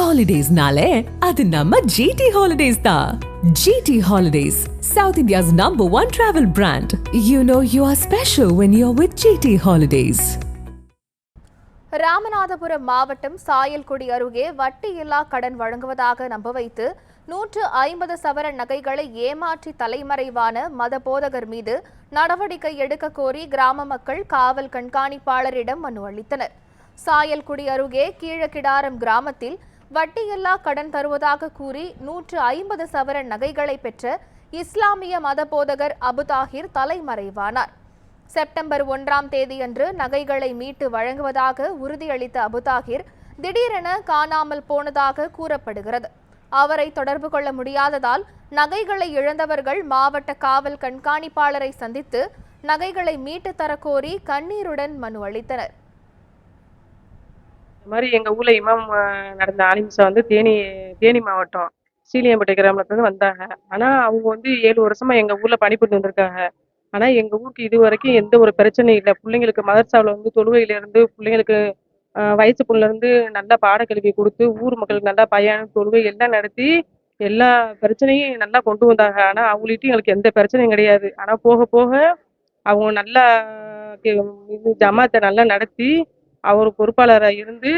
ஹாலிடேஸ்னாலே அது நம்ம ஜிடி ஹாலிடேஸ் தான். GD holidays, South India's #1 travel brand. You know you are special when you're with GT Holidays. Ramanathapuram மாவட்டம் சாயல்குடி அருகே வட்டியில்லா கடன் வழங்குவதாக நம்ப வைத்து 150 சவரன் நகைகளை ஏமாற்றி தலைமறைவான மத போதகர் மீது நடவடிக்கை எடுக்க கோரி கிராம மக்கள் காவல் கண்காணிப்பாளரிடம் மனு அளித்தனர். சாயல்குடி அருகே கீழக்கிடாரம் கிராமத்தில் வட்டியில்லா கடன் தருவதாக கூறி 150 சவரன் நகைகளை பெற்ற இஸ்லாமிய மத போதகர் அபுதாஹிர் தலைமறைவானார். செப்டம்பர் 1ஆம் தேதியன்று நகைகளை மீட்டு வழங்குவதாக உறுதியளித்த அபுதாஹிர் திடீரென காணாமல் போனதாக கூறப்படுகிறது. அவரை தொடர்பு கொள்ள முடியாததால் நகைகளை இழந்தவர்கள் மாவட்ட காவல் கண்காணிப்பாளரை சந்தித்து நகைகளை மீட்டு தரக்கோரி கண்ணீருடன் மனு அளித்தனர். இந்த மாதிரி எங்க ஊர்ல இமாம் நடந்த ஆலிம்சா வந்து தேனி மாவட்டம் சீலியம்பட்டை கிராமத்துல வந்தாங்க. ஆனா அவங்க வந்து 7 வருஷமா எங்க ஊர்ல பணிபுரிந்து வந்திருக்காங்க. ஆனா எங்க ஊருக்கு இது வரைக்கும் எந்த ஒரு பிரச்சனையும் இல்லை. பிள்ளைங்களுக்கு மதரசாவில் வந்து தொழுகையில இருந்து பிள்ளைங்களுக்கு வயசு புள்ள இருந்து நல்லா பாடக்கல்வி கொடுத்து ஊர் மக்களுக்கு நல்லா பையன் தொழுகை எல்லாம் நடத்தி எல்லா பிரச்சனையும் நல்லா கொண்டு வந்தாங்க. ஆனா அவங்கள்ட்ட எங்களுக்கு எந்த பிரச்சனையும் கிடையாது. ஆனா போக போக அவங்க நல்லா இது ஜமாத்தை நல்லா நடத்தி அவர் பொறுப்பாளராக இருந்து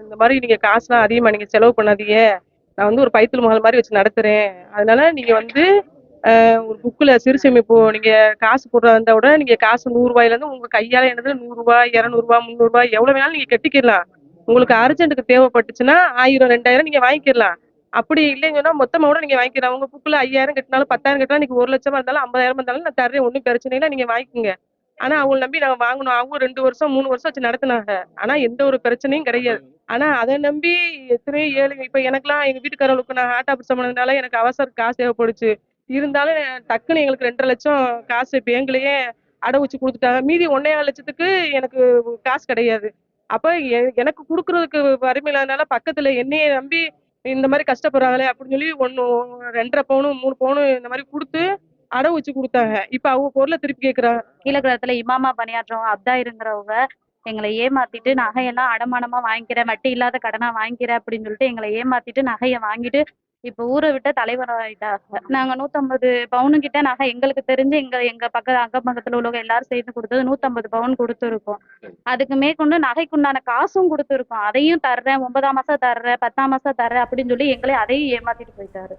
இந்த மாதிரி நீங்க காசுலாம் அதிகமா நீங்க செலவு பண்ணாதீங்க, நான் வந்து ஒரு பைத்துல் மகள் மாதிரி வச்சு நடத்துறேன், அதனால நீங்க வந்து ஒரு புக்கில் சிறுசேமிப்பு நீங்க காசு போடுறதா இருந்தா விட நீங்க காசு 100 ரூபாயிலேருந்து உங்க கையால என்னது 100 ரூபாய் 200 ரூபாய் 300 ரூபாய் எவ்வளவு வேணாலும் நீங்க கட்டிக்கிடலாம். உங்களுக்கு அர்ஜென்ட்டுக்கு தேவைப்பட்டுச்சுன்னா 1000 2000 நீங்க வாங்கிக்கிடலாம். அப்படி இல்லைன்னு சொன்னா மொத்தமா கூட நீங்க வாங்கிக்கலாம். உங்க புக்கில் 5000 கட்டினாலும் 10,000 கட்டினாலும் நீங்க 1 லட்சமா இருந்தாலும் 50,000 இருந்தாலும் நான் தர்றேன், ஒன்றும் பிரச்சனை இல்லை, நீங்க வாங்கிக்கோங்க. ஆனா அவங்களை நம்பி நாங்க வாங்கணும். அவங்க 2 வருஷம் 3 வருஷம் வச்சு நடத்தினாங்க. ஆனா எந்த ஒரு பிரச்சனையும் கிடையாது. ஆனா அதை நம்பி எத்தனையோ ஏழுங்க இப்ப எனக்கெல்லாம் எங்க வீட்டுக்காரர்களுக்கு நான் ஹார்ட் ஆபரேஷன் பண்ணதுனால எனக்கு அவசர காசு தேவைப்படுச்சு. இருந்தாலும் டக்குன்னு எங்களுக்கு 2.5 லட்சம் காசு பேங்க்லயே அடை வச்சு கொடுத்துட்டாங்க. மீதி 1.25 லட்சத்துக்கு எனக்கு காசு கிடையாது. அப்ப எனக்கு கொடுக்கறதுக்கு வறுமை இல்லாதனால பக்கத்துல என்னைய நம்பி இந்த மாதிரி கஷ்டப்படுறாங்களே அப்படின்னு சொல்லி 2.5 பவுனு 3 பவுனு இந்த மாதிரி கொடுத்து அடை வச்சு கொடுத்தாங்க. இப்ப அவங்க பொருளை திருப்பி கேட்கறாங்க. கீழக்கிரகத்துல இமாமா பணியாற்றவங்க அப்தாயிருங்கிறவங்க எங்களை ஏமாத்திட்டு நகையெல்லாம் அடமானமா வாங்கிக்கிறேன், வட்டி இல்லாத கடனா வாங்கிக்கிறேன் அப்படின்னு சொல்லிட்டு எங்களை ஏமாத்திட்டு நகையை வாங்கிட்டு இப்ப ஊரை விட்ட தலைவராயிட்டாங்க. நாங்க 150 பவுனு கிட்ட நகை எங்களுக்கு தெரிஞ்சு எங்க அக்கம் பக்கத்துல உள்ளவங்க எல்லாரும் சேர்ந்து கொடுத்தது 150 பவுன் கொடுத்துருக்கோம். அதுக்கு மேற்கொண்டு நகைக்குண்டான காசும் கொடுத்துருக்கோம். அதையும் தர்றேன், 9ஆம் மாசம் தர்றேன், 10ஆம் மாசம் தர்றேன் அப்படின்னு சொல்லி எங்களே அதையும் ஏமாத்திட்டு போயிட்டாரு.